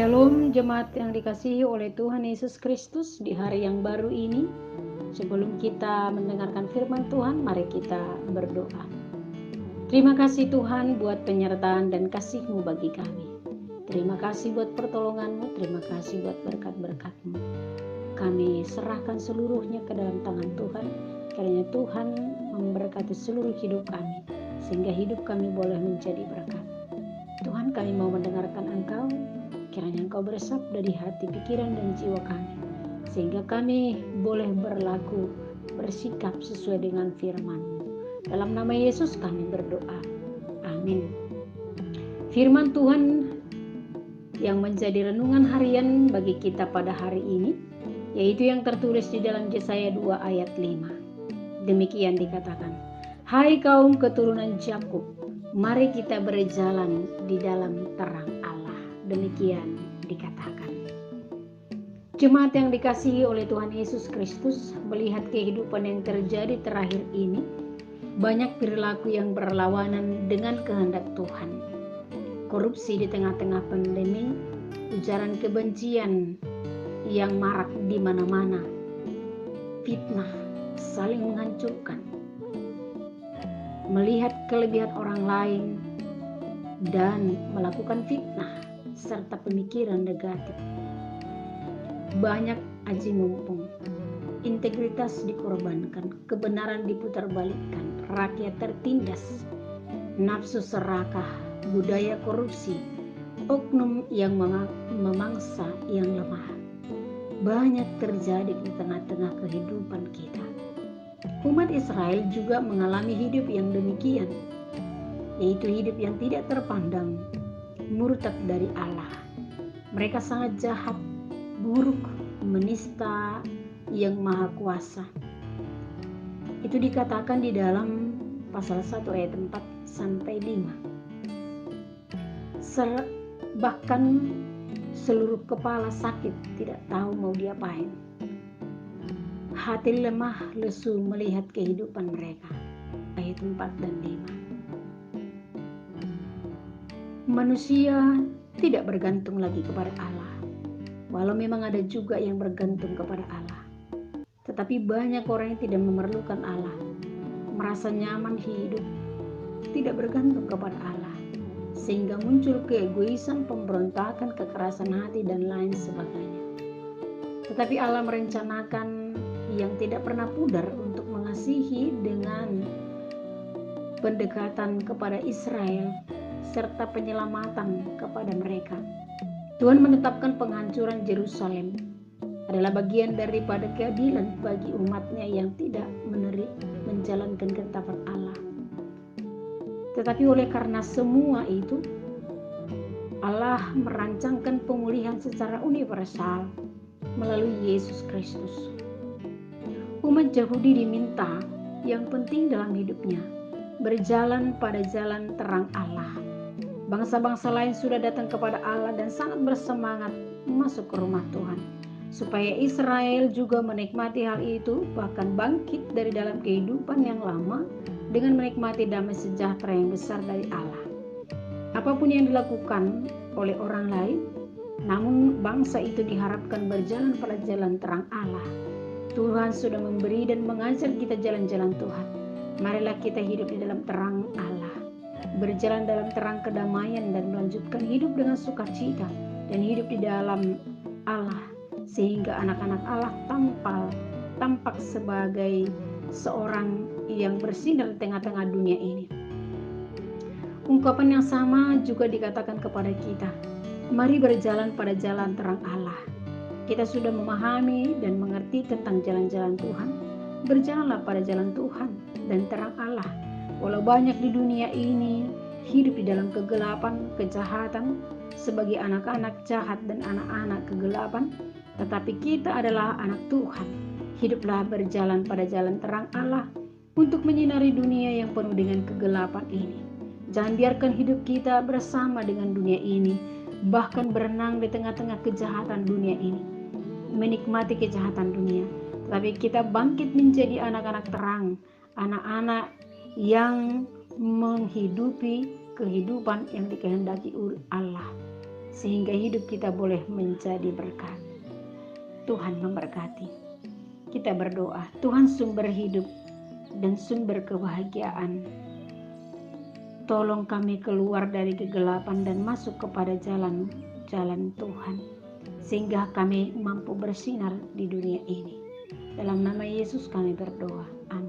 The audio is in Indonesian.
Shalom jemaat yang dikasihi oleh Tuhan Yesus Kristus di hari yang baru ini. Sebelum kita mendengarkan firman Tuhan, mari kita berdoa. Terima kasih Tuhan buat penyertaan dan kasih-Mu bagi kami. Terima kasih buat pertolongan-Mu, terima kasih buat berkat-berkat-Mu. Kami serahkan seluruhnya ke dalam tangan Tuhan, karena Tuhan memberkati seluruh hidup kami, sehingga hidup kami boleh menjadi berkat. Tuhan, kami mau mendengarkan Engkau, kiranya Engkau bersabda di hati, pikiran, dan jiwa kami, sehingga kami boleh berlaku, bersikap sesuai dengan firman-Mu. Dalam nama Yesus kami berdoa. Amin. Firman Tuhan yang menjadi renungan harian bagi kita pada hari ini, yaitu yang tertulis di dalam Yesaya 2 ayat 5. Demikian dikatakan, hai kaum keturunan Yakub, mari kita berjalan di dalam terang Allah. Demikian dikatakan. Jemaat yang dikasihi oleh Tuhan Yesus Kristus, melihat kehidupan yang terjadi terakhir ini, banyak perilaku yang berlawanan dengan kehendak Tuhan. Korupsi di tengah-tengah pandemi, ujaran kebencian yang marak di mana-mana, fitnah, saling menghancurkan, melihat kelebihan orang lain, dan melakukan fitnah serta pemikiran negatif. Banyak aji mumpung, integritas dikorbankan, kebenaran diputarbalikkan, rakyat tertindas, nafsu serakah, budaya korupsi, oknum yang memangsa yang lemah. Banyak terjadi di tengah-tengah kehidupan kita. Umat Israel juga mengalami hidup yang demikian, yaitu hidup yang tidak terpandang, murtad dari Allah. Mereka sangat jahat, buruk, menista yang maha kuasa. Itu dikatakan di dalam pasal 1 ayat 4 sampai 5. Bahkan seluruh kepala sakit, tidak tahu mau diapain. Hati lemah lesu melihat kehidupan mereka. Ayat 4 dan 5. Manusia tidak bergantung lagi kepada Allah. Walau memang ada juga yang bergantung kepada Allah. Tetapi banyak orang yang tidak memerlukan Allah. Merasa nyaman hidup, tidak bergantung kepada Allah. Sehingga muncul keegoisan, pemberontakan, kekerasan hati, dan lain sebagainya. Tetapi Allah merencanakan yang tidak pernah pudar untuk mengasihi dengan pendekatan kepada Israel serta penyelamatan kepada mereka. Tuhan menetapkan penghancuran Yerusalem adalah bagian daripada keadilan bagi umatnya yang tidak menjalankan ketetapan Allah. Tetapi oleh karena semua itu, Allah merancangkan pemulihan secara universal melalui Yesus Kristus. Umat Yahudi diminta yang penting dalam hidupnya, berjalan pada jalan terang Allah. Bangsa-bangsa lain sudah datang kepada Allah dan sangat bersemangat masuk ke rumah Tuhan. Supaya Israel juga menikmati hal itu, bahkan bangkit dari dalam kehidupan yang lama dengan menikmati damai sejahtera yang besar dari Allah. Apapun yang dilakukan oleh orang lain, namun bangsa itu diharapkan berjalan pada jalan terang Allah. Tuhan sudah memberi dan mengajar kita jalan-jalan Tuhan. Marilah kita hidup di dalam terang Allah, berjalan dalam terang kedamaian dan melanjutkan hidup dengan sukacita dan hidup di dalam Allah, sehingga anak-anak Allah tampak sebagai seorang yang bersinar di tengah-tengah dunia ini. Ungkapan yang sama juga dikatakan kepada kita. Mari berjalan pada jalan terang Allah. Kita sudah memahami dan mengerti tentang jalan-jalan Tuhan. Berjalanlah pada jalan Tuhan dan terang Allah. Walau banyak di dunia ini hidup di dalam kegelapan, kejahatan, sebagai anak-anak jahat dan anak-anak kegelapan, tetapi kita adalah anak Tuhan. Hiduplah berjalan pada jalan terang Allah untuk menyinari dunia yang penuh dengan kegelapan ini. Jangan biarkan hidup kita bersama dengan dunia ini, bahkan berenang di tengah-tengah kejahatan dunia ini, menikmati kejahatan dunia. Tetapi kita bangkit menjadi anak-anak terang, anak-anak yang menghidupi kehidupan yang dikehendaki Allah. sehingga hidup kita boleh menjadi berkat. Tuhan memberkati. Kita berdoa, Tuhan sumber hidup dan sumber kebahagiaan. Tolong kami keluar dari kegelapan dan masuk kepada jalan Tuhan, sehingga kami mampu bersinar di dunia ini. Dalam nama Yesus kami berdoa. Amin.